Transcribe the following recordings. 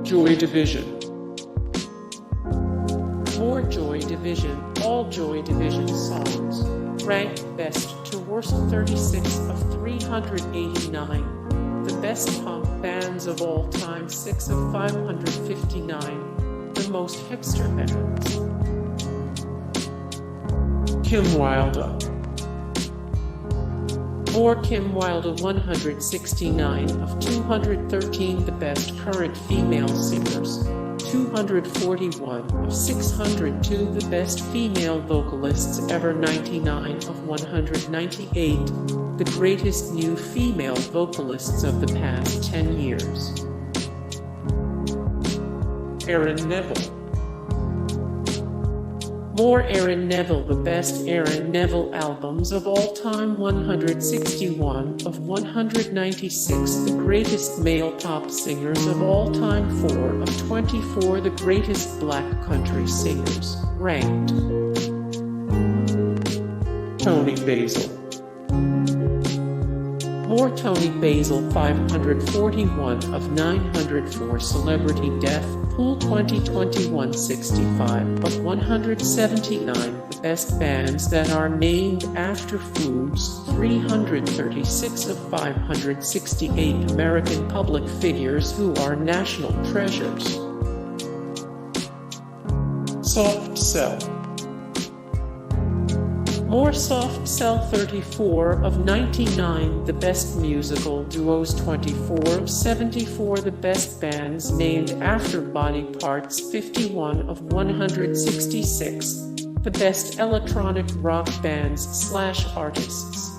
Joy Division. More Joy Division, all Joy Division songs, ranked best to worst 36 of 389. The best punk bands of all time 6 of 559. The most hipster bands. Kim Wilde. More Kim Wilde 169 of 213. The best current female singers. 241 of 602. The best female vocalists ever. 99 of 198. The greatest new female vocalists of the past 10 years. Aaron Neville. More Aaron Neville. The best Aaron Neville albums of all time. 161 of 196. The greatest male pop singers of all time. 4 of 24. The greatest black country singers, ranked. Toni Basil. More Toni Basil 541 of 904. Celebrity Death Pool 2021 65 of 179. The best bands that are named after foods 336 of 568. American public figures who are national treasures. Soft Cell. More Soft Cell 34 of 99. The best musical duos 24 of 74. The best bands named after body parts 51 of 166. The best electronic rock bands / artists.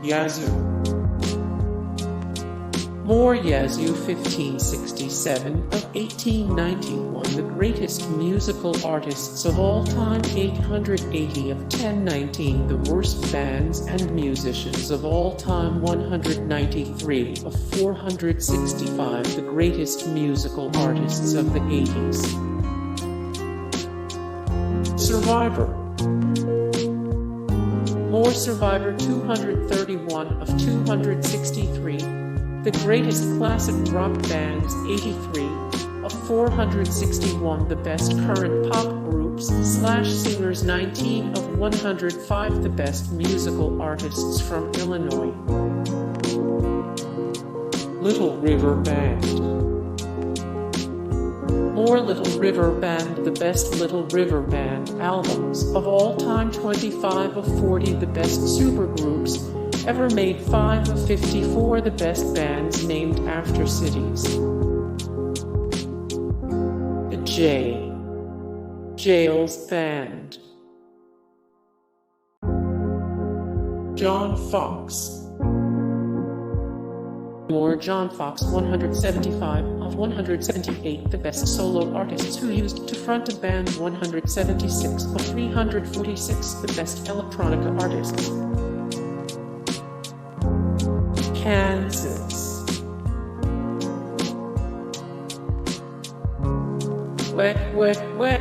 Yazoo. More Yazoo 1567 of 1891. The greatest musical artists of all time. 880 of 1019. The worst bands and musicians of all time. 193 of 465. The greatest musical artists of the 80s. Survivor. More Survivor 231 of 263. The greatest classic rock bands 83 of 461. The best current pop groups / singers 19 of 105. The best musical artists from Illinois. Little River Band. More Little River Band. The best Little River Band albums of all time. 25 of 40. The best supergroups ever made. 5 of 54. The best bands named after cities. The Geils Band. John Foxx. More John Foxx 175 of 178. The best solo artists who used to front a band. 176 of 346. The best electronica artists. Kansas. Wet, wet, wet.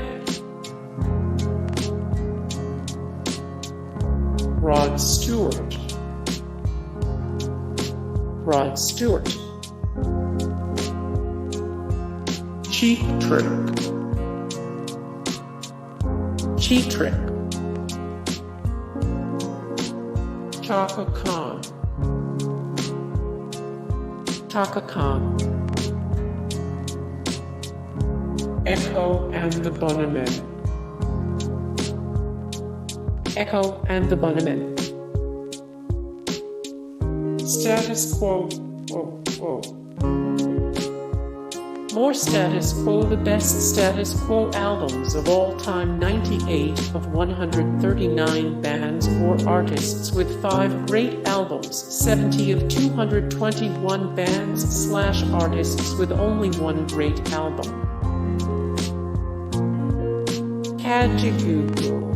Rod Stewart. Rod Stewart. Cheap Trick. Cheap Trick. Chaka Khan. Chaka Khan. Echo and the Bunnymen. Echo and the Bunnymen. Status Quo. More Status Quo. The best Status Quo albums of all time. 98 of 139 bands or artists with 5 great albums. 70 of 221 bands / artists with only 1 great album. Kajagoogoo.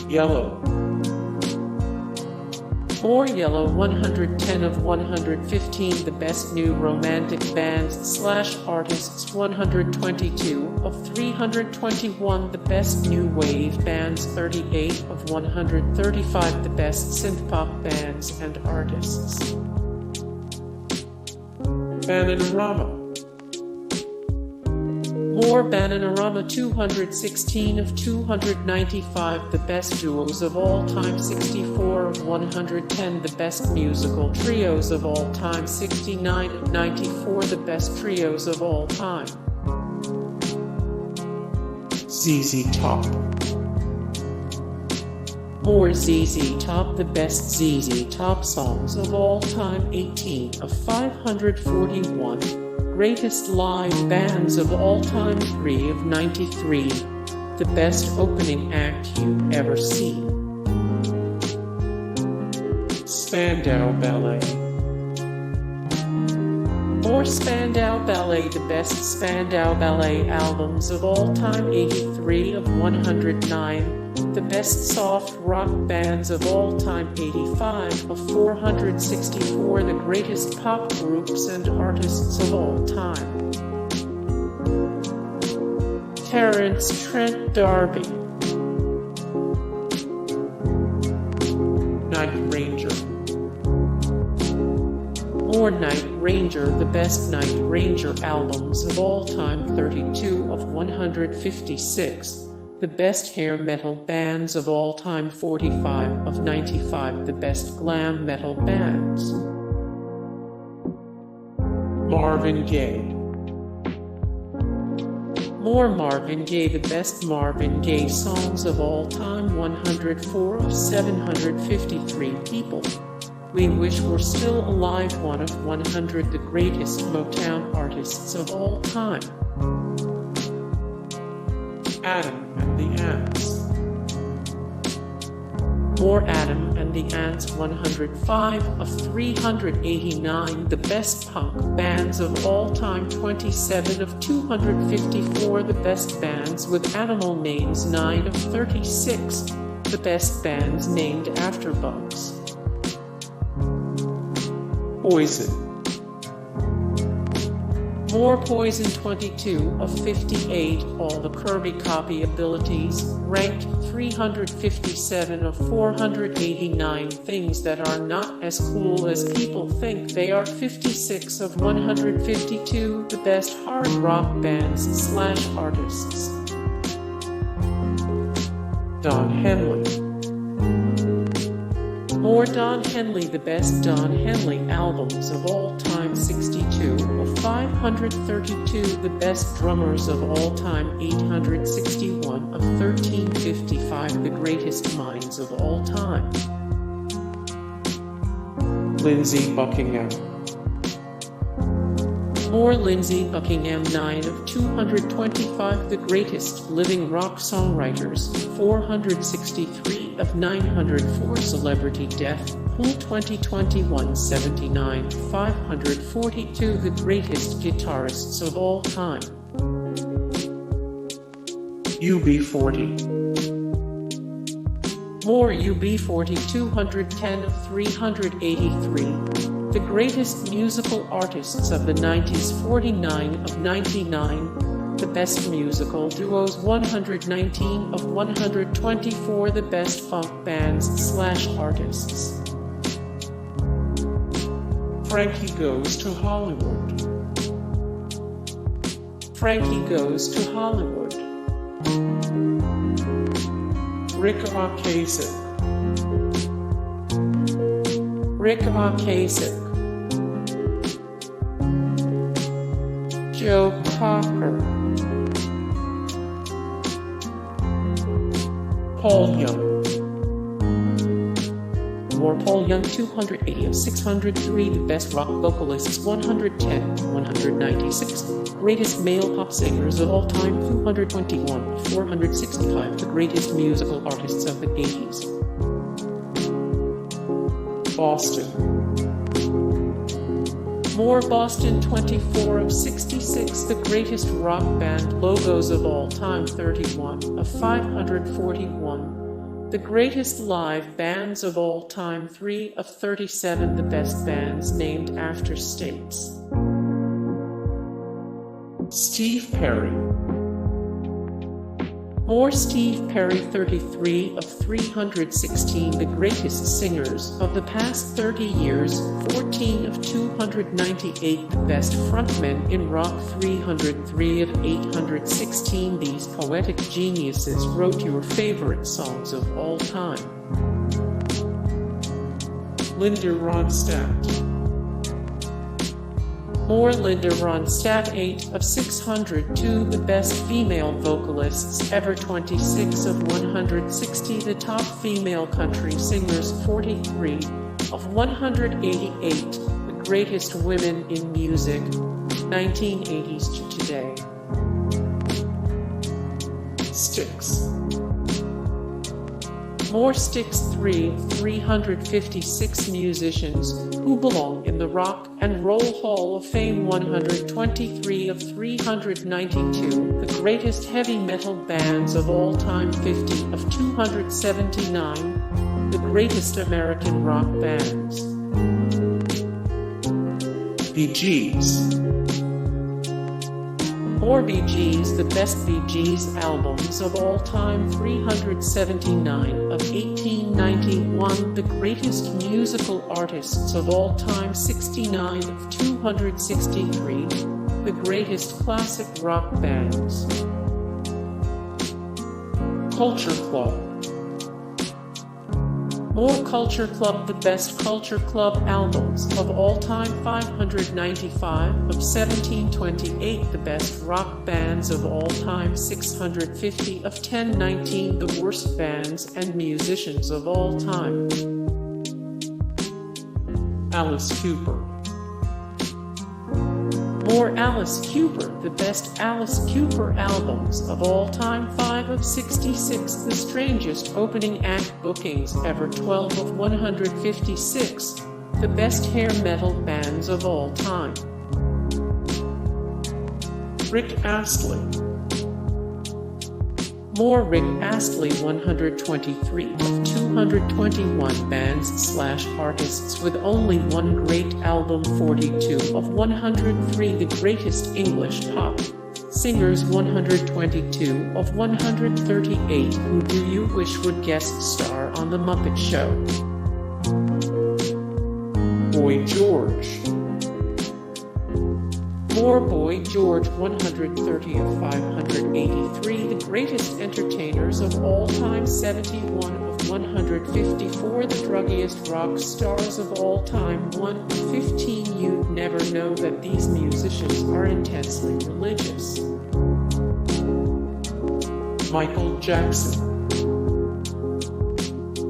Yello. More Yello 110 of 115 the best new romantic bands / artists 122 of 321 the best new wave bands 38 of 135 the best synth-pop bands and artists. Bananarama. More Bananarama 216 of 295 the best duos of all time 64 of 110 the best musical trios of all time 69 of 94 the best trios of all time. ZZ Top. More ZZ Top the best ZZ Top songs of all time 18 of 541 greatest live bands of all time 3 of 93 the best opening act you've ever seen. Spandau Ballet. More Spandau Ballet the best Spandau Ballet albums of all time 83 of 109 the best soft rock bands of all time 85 of 464 the greatest pop groups and artists of all time. Terence, Trent D'Arby. Night Ranger. More Night Ranger the best Night Ranger albums of all time 32 of 156 the best hair metal bands of all time 45 of 95 the best glam metal bands. Marvin Gaye. More Marvin Gaye the best Marvin Gaye songs of all time 104 of 753 people. We Wish We're Still Alive 1 of 100 the greatest Motown artists of all time. Adam and the Ants. More Adam and the Ants 105 of 389 the best punk bands of all time 27 of 254 the best bands with animal names 9 of 36 the best bands named after bugs. Poison. More Poison 22 of 58 all the Kirby copy abilities ranked 357 of 489 things that are not as cool as people think they are 56 of 152 the best hard rock bands / artists. Don Henley. More Don Henley the best Don Henley albums of all time 62 of 532 the best drummers of all time 861 of 1355 the greatest minds of all time. Lindsey Buckingham. More Lindsey Buckingham 9 of 225 the greatest living rock songwriters 463 of 904 celebrity death pool 2021 79 542 the greatest guitarists of all time. UB40. More UB40 210 of 383 the greatest musical artists of the 90s 49 of 99 the best musical duos 119 of 124 the best funk bands / artists. Frankie Goes to Hollywood. Frankie Goes to Hollywood. Ric Ocaseck. Ric Ocaseck. Joe Cocker. Paul Young. More Paul Young 280 of 603 the best rock vocalists 110 196 greatest male pop singers of all time 221 465 the greatest musical artists of the 80s. Boston. More Boston 24 of 66 the greatest rock band logos of all time 31 of 541 The greatest live bands of all time. 3 of 37 the best bands named after states. Steve Perry. More Steve Perry. 33 of 316 the greatest singers of the past 30 years. 14 of 298 the best frontmen in rock. 303 of 816 these poetic geniuses wrote your favorite songs of all time. Linda Ronstadt. More Linda Ronstadt. 8 of 602 the best female vocalists ever. 26 of 160 the top female country singers. 43 of 188 the greatest women in music, 1980s to today. Styx. More Styx. 3 of 356 musicians who belong in the Rock and Roll Hall of Fame. 123 of 392 the greatest heavy metal bands of all time. 50 of 279 the greatest American rock bands. Bee Gees. More Bee Gees, the best Bee Gees albums of all time. 379 of 1891 the greatest musical artists of all time. 69 of 263 the greatest classic rock bands. Culture Club. More Culture Club, the best Culture Club albums of all time. 595 of 1728 the best rock bands of all time. 650 of 1019 the worst bands and musicians of all time. Alice Cooper. More Alice Cooper, the best Alice Cooper albums of all time. 5 of 66 the strangest opening act bookings ever. 12 of 156 the best hair metal bands of all time. Rick Astley. More Rick Astley. 123 of 221 bands/artists with only one great album. 42 of 103 the greatest English pop singers. 122 of 138 who do you wish would guest star on The Muppet Show. Boy George. More Boy George. 130 of 583 the greatest entertainers of all time. 71 of 154 the druggiest rock stars of all time. 1 of 15 you'd never know that these musicians are intensely religious. Michael Jackson.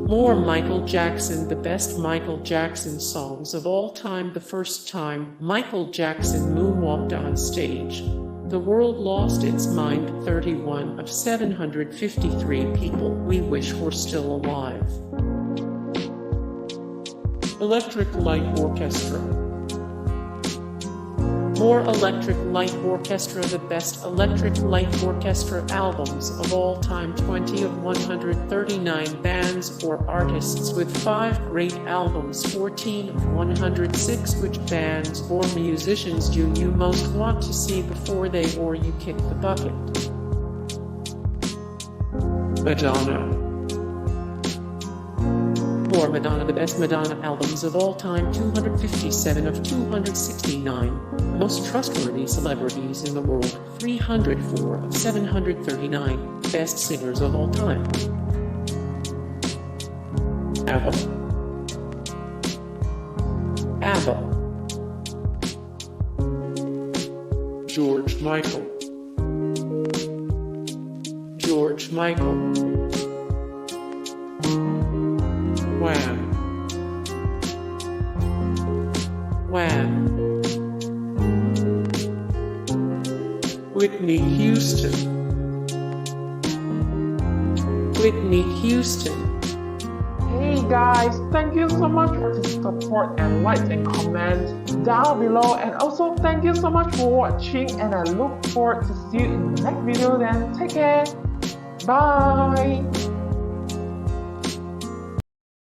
More Michael Jackson, the best Michael Jackson songs of all time. The first time Michael Jackson moonwalked on stage, the world lost its mind. 31 of 753 people we wish were still alive. Electric Light Orchestra. More Electric Light Orchestra, the best Electric Light Orchestra albums of all time. 20 of 139 bands or artists with 5 great albums. 14 of 106 which bands or musicians do you most want to see before they or you kick the bucket. Madonna. More Madonna, the best Madonna albums of all time. 257 of 269 most trustworthy celebrities in the world. 304 of 739 best singers of all time. ABBA. George Michael. Wham. Whitney Houston. Hey guys, thank you so much for the support and likes and comments down below, and also thank you so much for watching, and I look forward to see you in the next video. Then take care, bye.